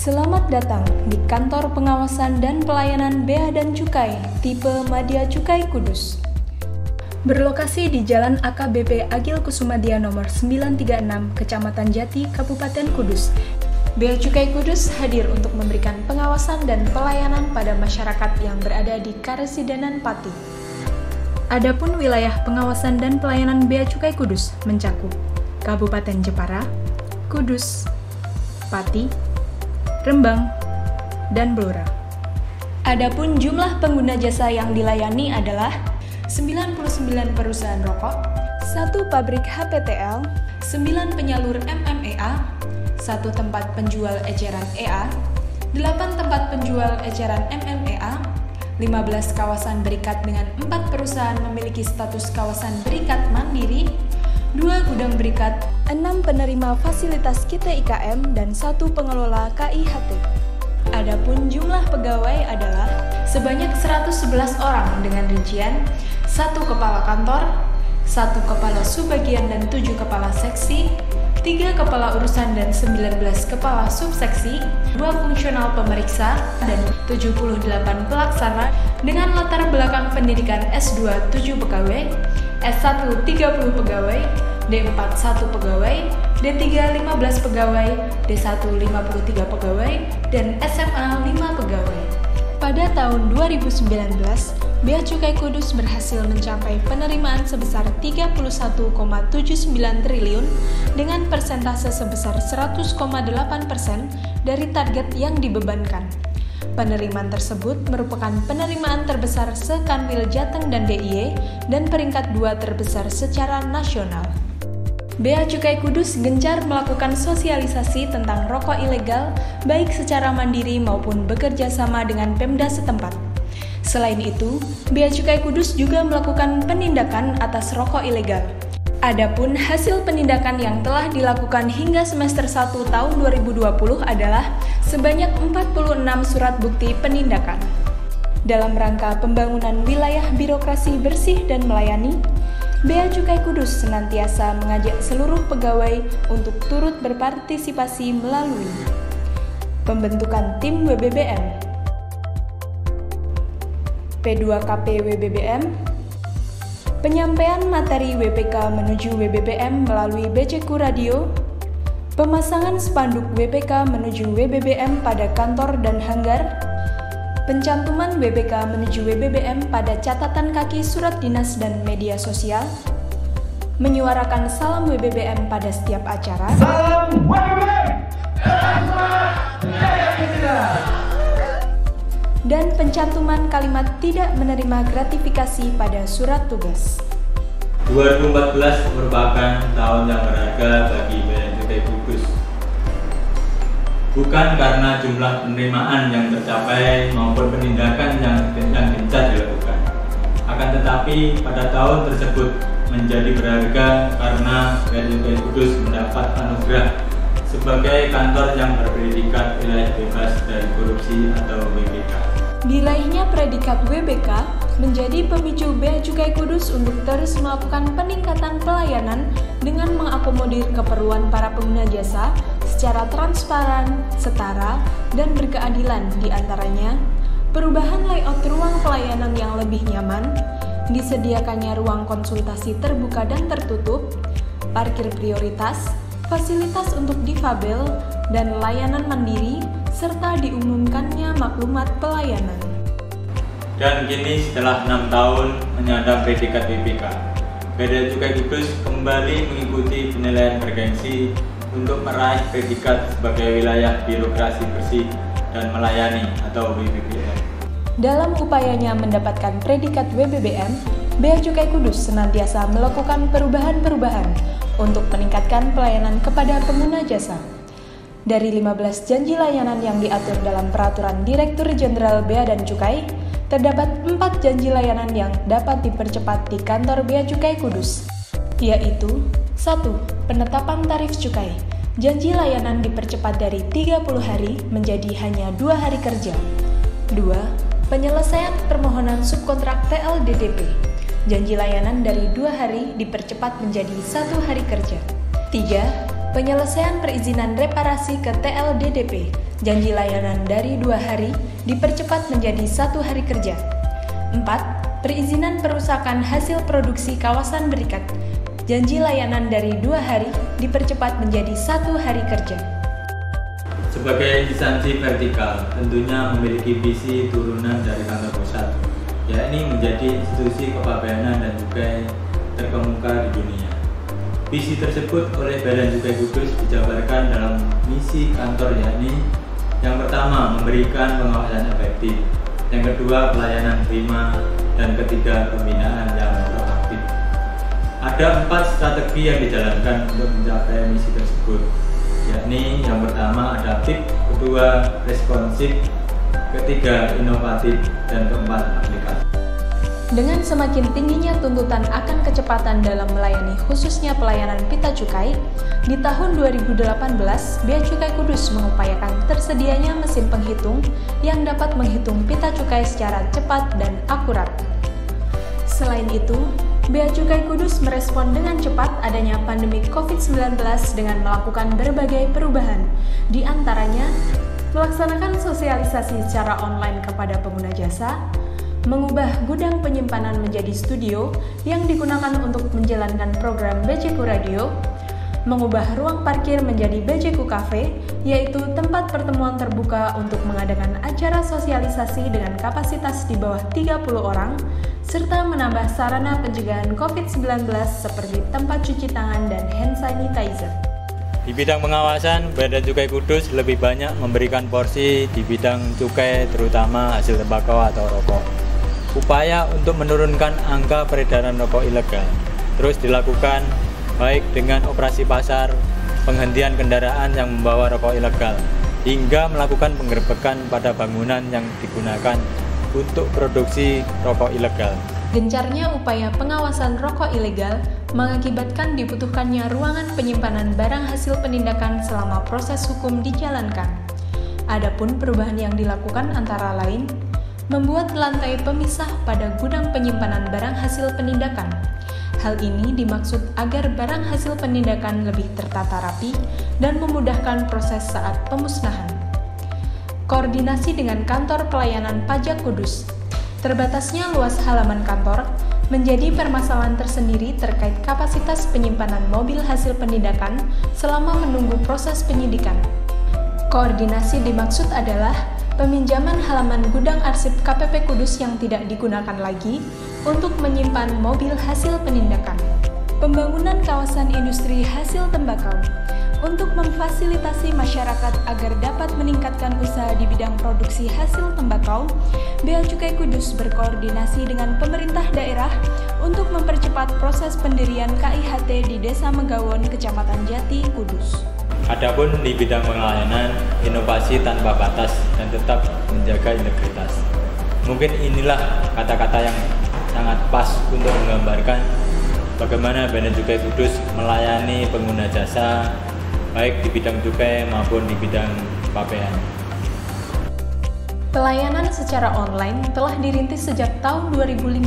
Selamat datang di Kantor Pengawasan dan Pelayanan Bea dan Cukai tipe Madya Cukai Kudus. Berlokasi di Jalan AKBP Agil Kusumadia nomor 936, Kecamatan Jati, Kabupaten Kudus. Bea Cukai Kudus hadir untuk memberikan pengawasan dan pelayanan pada masyarakat yang berada di Karesidenan Pati. Adapun wilayah pengawasan dan pelayanan Bea Cukai Kudus mencakup Kabupaten Jepara, Kudus, Pati, Rembang, dan Blora. Adapun jumlah pengguna jasa yang dilayani adalah 99 perusahaan rokok, 1 pabrik HPTL, 9 penyalur MMEA, 1 tempat penjual eceran EA, 8 tempat penjual eceran MMEA, 15 kawasan berikat dengan 4 perusahaan memiliki status kawasan berikat mandiri, 2 gudang berikat, 6 penerima fasilitas KIT/IKM, dan 1 pengelola KIHT. Adapun jumlah pegawai adalah sebanyak 111 orang dengan rincian 1 kepala kantor, 1 kepala subbagian dan 7 kepala seksi, 3 kepala urusan dan 19 kepala subseksi, 2 fungsional pemeriksa, dan 78 pelaksana dengan latar belakang pendidikan S2 7 pegawai, S1 30 pegawai, D4 1 pegawai, D3 15 pegawai, D1 53 pegawai, dan SMA 5 pegawai. Pada tahun 2019, Bea Cukai Kudus berhasil mencapai penerimaan sebesar 31,79 triliun dengan persentase sebesar 100,8% dari target yang dibebankan. Penerimaan tersebut merupakan penerimaan terbesar se-Kanwil Jateng dan DIY dan peringkat 2 terbesar secara nasional. Bea Cukai Kudus gencar melakukan sosialisasi tentang rokok ilegal baik secara mandiri maupun bekerja sama dengan Pemda setempat. Selain itu, Bea Cukai Kudus juga melakukan penindakan atas rokok ilegal. Adapun hasil penindakan yang telah dilakukan hingga semester 1 tahun 2020 adalah sebanyak 46 surat bukti penindakan. Dalam rangka pembangunan wilayah birokrasi bersih dan melayani, Bea Cukai Kudus senantiasa mengajak seluruh pegawai untuk turut berpartisipasi melalui pembentukan tim WBBM, P2KP WBBM, penyampaian materi WPK menuju WBBM melalui BCQ Radio, pemasangan spanduk WPK menuju WBBM pada kantor dan hanggar, pencantuman WPK menuju WBBM pada catatan kaki surat dinas dan media sosial, menyuarakan salam WBBM pada setiap acara, salam WBBM, dan pencantuman kalimat tidak menerima gratifikasi pada surat tugas. 2014 merupakan tahun yang berharga bagi Bea Cukai Kudus. Bukan karena jumlah penerimaan yang tercapai maupun penindakan yang gencar dilakukan. Akan tetapi pada tahun tersebut menjadi berharga karena Bea Cukai Kudus mendapat anugerah sebagai kantor yang berpredikat wilayah bebas dari korupsi atau WBK. Diraihnya predikat WBK menjadi pemicu Bea Cukai Kudus untuk terus melakukan peningkatan pelayanan dengan mengakomodir keperluan para pengguna jasa secara transparan, setara, dan berkeadilan, diantaranya perubahan layout ruang pelayanan yang lebih nyaman, disediakannya ruang konsultasi terbuka dan tertutup, parkir prioritas, fasilitas untuk difabel, dan layanan mandiri, serta diumumkannya maklumat pelayanan. Dan kini setelah 6 tahun menyandang predikat WBK, Bea Cukai Kudus kembali mengikuti penilaian bergengsi untuk meraih predikat sebagai wilayah birokrasi bersih dan melayani atau WBBM. Dalam upayanya mendapatkan predikat WBBM, Bea Cukai Kudus senantiasa melakukan perubahan-perubahan untuk meningkatkan pelayanan kepada pengguna jasa. Dari 15 janji layanan yang diatur dalam Peraturan Direktur Jenderal Bea dan Cukai, terdapat 4 janji layanan yang dapat dipercepat di kantor Bea Cukai Kudus, yaitu 1. Penetapan tarif cukai. Janji layanan dipercepat dari 30 hari menjadi hanya 2 hari kerja. 2. Penyelesaian permohonan subkontrak PLDDP. Janji layanan dari 2 hari dipercepat menjadi 1 hari kerja. 3. Penyelesaian perizinan reparasi ke TLDDP, janji layanan dari 2 hari dipercepat menjadi 1 hari kerja. 4. Perizinan perusakan hasil produksi kawasan berikat, janji layanan dari 2 hari dipercepat menjadi 1 hari kerja. Sebagai instansi vertikal, tentunya memiliki visi turunan dari kantor pusat, yakni menjadi institusi kepabeanan dan cukai terkemuka di dunia. Visi tersebut oleh Bea dan Cukai Kudus dijabarkan dalam misi kantor, yakni yang pertama memberikan pengawasan efektif, yang kedua pelayanan prima, dan ketiga pembinaan yang proaktif. Ada 4 strategi yang dijalankan untuk mencapai misi tersebut, yakni yang pertama adaptif, kedua responsif, ketiga inovatif, dan keempat aplikatif. Dengan semakin tingginya tuntutan akan kecepatan dalam melayani khususnya pelayanan pita cukai, di tahun 2018 Bea Cukai Kudus mengupayakan tersedianya mesin penghitung yang dapat menghitung pita cukai secara cepat dan akurat. Selain itu, Bea Cukai Kudus merespon dengan cepat adanya pandemi COVID-19 dengan melakukan berbagai perubahan, di antaranya melaksanakan sosialisasi secara online kepada pengguna jasa, mengubah gudang penyimpanan menjadi studio yang digunakan untuk menjalankan program BCQ Radio, mengubah ruang parkir menjadi BCQ Cafe, yaitu tempat pertemuan terbuka untuk mengadakan acara sosialisasi dengan kapasitas di bawah 30 orang, serta menambah sarana pencegahan COVID-19 seperti tempat cuci tangan dan hand sanitizer. Di bidang pengawasan, Bea dan Cukai Kudus lebih banyak memberikan porsi di bidang cukai, terutama hasil tembakau atau rokok. Upaya untuk menurunkan angka peredaran rokok ilegal terus dilakukan, baik dengan operasi pasar, penghentian kendaraan yang membawa rokok ilegal, hingga melakukan penggerbekan pada bangunan yang digunakan untuk produksi rokok ilegal. Gencarnya upaya pengawasan rokok ilegal mengakibatkan dibutuhkannya ruangan penyimpanan barang hasil penindakan selama proses hukum dijalankan. Adapun perubahan yang dilakukan antara lain membuat lantai pemisah pada gudang penyimpanan barang hasil penindakan. Hal ini dimaksud agar barang hasil penindakan lebih tertata rapi dan memudahkan proses saat pemusnahan. Koordinasi dengan Kantor Pelayanan Pajak Kudus. Terbatasnya luas halaman kantor menjadi permasalahan tersendiri terkait kapasitas penyimpanan mobil hasil penindakan selama menunggu proses penyidikan. Koordinasi dimaksud adalah peminjaman halaman gudang arsip KPP Kudus yang tidak digunakan lagi untuk menyimpan mobil hasil penindakan. Pembangunan kawasan industri hasil tembakau untuk memfasilitasi masyarakat agar dapat meningkatkan usaha di bidang produksi hasil tembakau. Bea Cukai Kudus berkoordinasi dengan pemerintah daerah untuk mempercepat proses pendirian KIHT di Desa Megawon, Kecamatan Jati, Kudus. Adapun di bidang pelayanan, inovasi tanpa batas dan tetap menjaga integritas. Mungkin inilah kata-kata yang sangat pas untuk menggambarkan bagaimana Bea dan Cukai Kudus melayani pengguna jasa baik di bidang cukai maupun di bidang kepabeanan. Pelayanan secara online telah dirintis sejak tahun 2015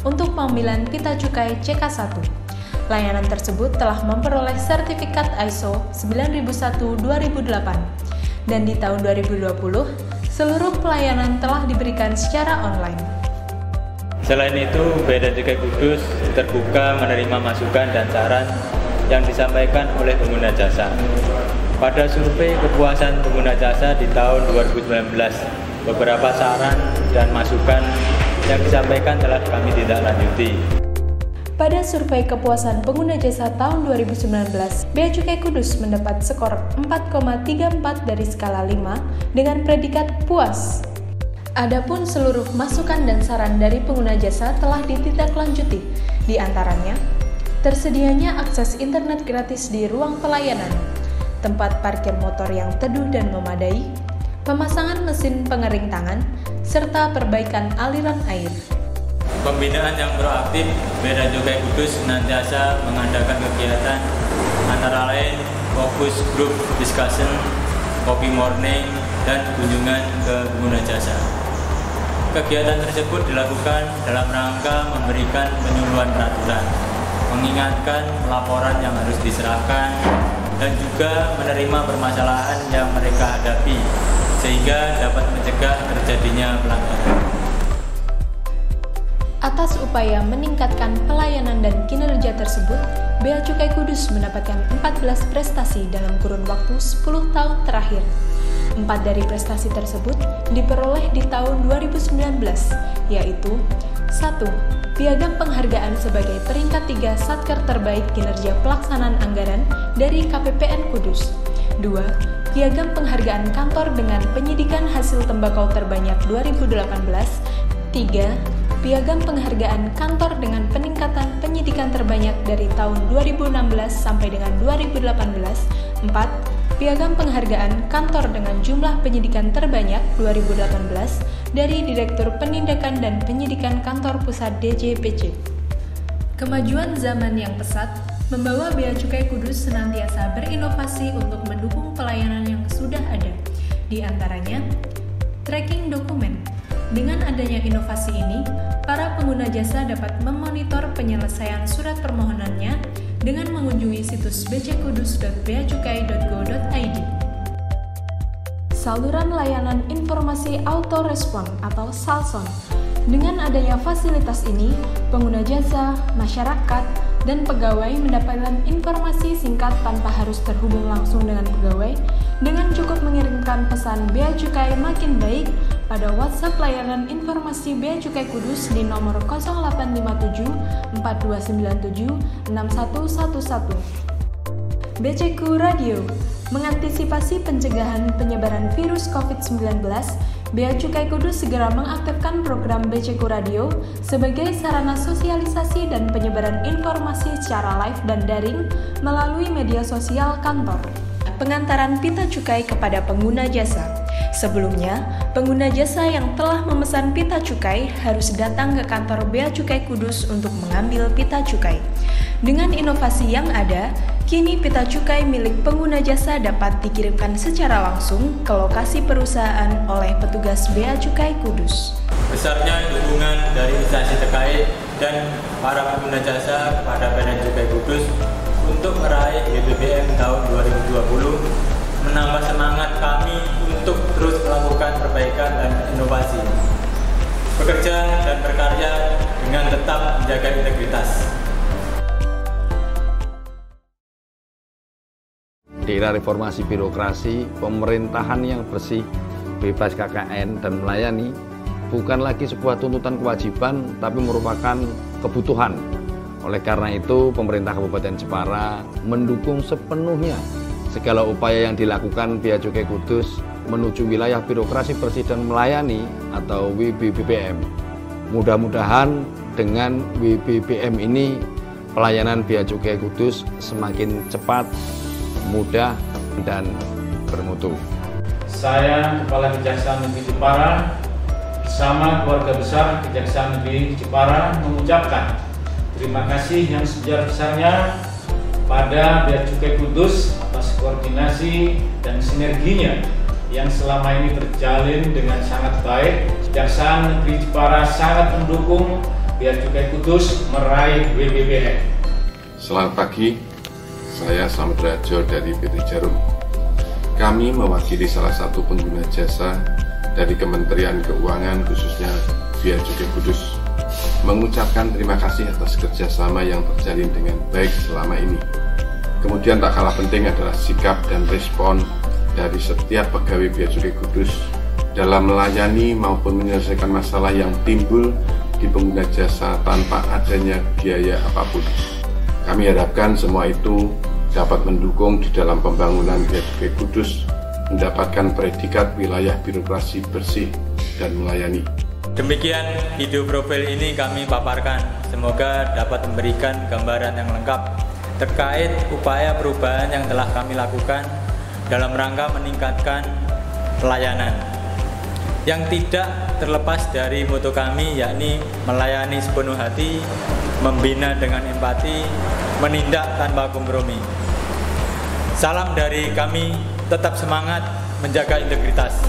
untuk pengambilan pita cukai CK1. Layanan tersebut telah memperoleh sertifikat ISO 9001-2008 dan di tahun 2020 seluruh pelayanan telah diberikan secara online. Selain itu, Bea dan Cukai Kudus terbuka menerima masukan dan saran yang disampaikan oleh pengguna jasa. Pada survei kepuasan pengguna jasa di tahun 2019, beberapa saran dan masukan yang disampaikan telah kami tindak-lanjuti. Pada survei kepuasan pengguna jasa tahun 2019, Bea Cukai Kudus mendapat skor 4,34 dari skala 5 dengan predikat puas. Adapun seluruh masukan dan saran dari pengguna jasa telah ditindaklanjuti, di antaranya tersedianya akses internet gratis di ruang pelayanan, tempat parkir motor yang teduh dan memadai, pemasangan mesin pengering tangan, serta perbaikan aliran air. Pembinaan yang proaktif, Bea dan Cukai Kudus senantiasa mengadakan kegiatan antara lain fokus group discussion, kopi morning, dan kunjungan ke pengguna jasa. Kegiatan tersebut dilakukan dalam rangka memberikan penyuluhan peraturan, mengingatkan laporan yang harus diserahkan, dan juga menerima permasalahan yang mereka hadapi, sehingga dapat mencegah terjadinya pelanggaran. Atas upaya meningkatkan pelayanan dan kinerja tersebut, Bea Cukai Kudus mendapatkan 14 prestasi dalam kurun waktu 10 tahun terakhir. 4 dari prestasi tersebut diperoleh di tahun 2019, yaitu 1. Piagam penghargaan sebagai peringkat 3 Satker terbaik kinerja pelaksanaan anggaran dari KPPN Kudus. 2. Piagam penghargaan kantor dengan penyidikan hasil tembakau terbanyak 2018. 3. Piagam penghargaan kantor dengan peningkatan penyidikan terbanyak dari tahun 2016 sampai dengan 2018. 4. Piagam penghargaan kantor dengan jumlah penyidikan terbanyak 2018 dari Direktur Penindakan dan Penyidikan Kantor Pusat DJPC. Kemajuan zaman yang pesat membawa Bea Cukai Kudus senantiasa berinovasi untuk mendukung pelayanan yang sudah ada. Di antaranya, tracking dokumen. Dengan adanya inovasi ini, para pengguna jasa dapat memonitor penyelesaian surat permohonannya dengan mengunjungi situs bckudus.beacukai.go.id. Saluran layanan informasi auto-respon atau SALSON. Dengan adanya fasilitas ini, pengguna jasa, masyarakat, dan pegawai mendapatkan informasi singkat tanpa harus terhubung langsung dengan pegawai dengan cukup mengirimkan pesan Bea Cukai makin baik pada WhatsApp layanan informasi Bea Cukai Kudus di nomor 0857 4297 6111. BCQ Radio mengantisipasi pencegahan penyebaran virus COVID-19, Bea Cukai Kudus segera mengaktifkan program BCQ Radio sebagai sarana sosialisasi dan penyebaran informasi secara live dan daring melalui media sosial kantor. Pengantaran pita cukai kepada pengguna jasa. Sebelumnya, pengguna jasa yang telah memesan pita cukai harus datang ke kantor Bea Cukai Kudus untuk mengambil pita cukai. Dengan inovasi yang ada, kini pita cukai milik pengguna jasa dapat dikirimkan secara langsung ke lokasi perusahaan oleh petugas Bea Cukai Kudus. Besarnya dukungan dari instansi terkait dan para pengguna jasa kepada Bea Cukai Kudus untuk meraih BBM tahun 2020 menambah semangat kami untuk terus melakukan perbaikan dan inovasi, bekerja dan berkarya dengan tetap menjaga integritas. Di era reformasi birokrasi, pemerintahan yang bersih, bebas KKN dan melayani bukan lagi sebuah tuntutan kewajiban, tapi merupakan kebutuhan. Oleh karena itu, pemerintah Kabupaten Jepara mendukung sepenuhnya segala upaya yang dilakukan Bea Cukai Kudus menuju wilayah birokrasi bersih dan melayani atau WBBPM. Mudah-mudahan dengan WBBM ini pelayanan Bea Cukai Kudus semakin cepat, mudah, dan bermutu. Saya Kepala Kejaksaan Negeri Jepara bersama keluarga besar Kejaksaan Negeri Jepara mengucapkan terima kasih yang sebesar-besarnya pada Bea Cukai Kudus atas koordinasi dan sinerginya yang selama ini terjalin dengan sangat baik. Kejaksaan Negeri Jepara sangat mendukung Bea Cukai Kudus meraih WBBM. Selamat pagi, saya Samudradjo dari PT Jarum. Kami mewakili salah satu pengguna jasa dari Kementerian Keuangan, khususnya Bea Cukai Kudus, mengucapkan terima kasih atas kerjasama yang terjalin dengan baik selama ini. Kemudian tak kalah penting adalah sikap dan respon dari setiap pegawai Bea Cukai Kudus dalam melayani maupun menyelesaikan masalah yang timbul di pengguna jasa tanpa adanya biaya apapun. Kami harapkan semua itu dapat mendukung di dalam pembangunan Bea Cukai Kudus mendapatkan predikat wilayah birokrasi bersih dan melayani. Demikian video profil ini kami paparkan, semoga dapat memberikan gambaran yang lengkap terkait upaya perubahan yang telah kami lakukan dalam rangka meningkatkan pelayanan yang tidak terlepas dari moto kami, yakni melayani sepenuh hati, membina dengan empati, menindak tanpa kompromi. Salam dari kami, tetap semangat menjaga integritas.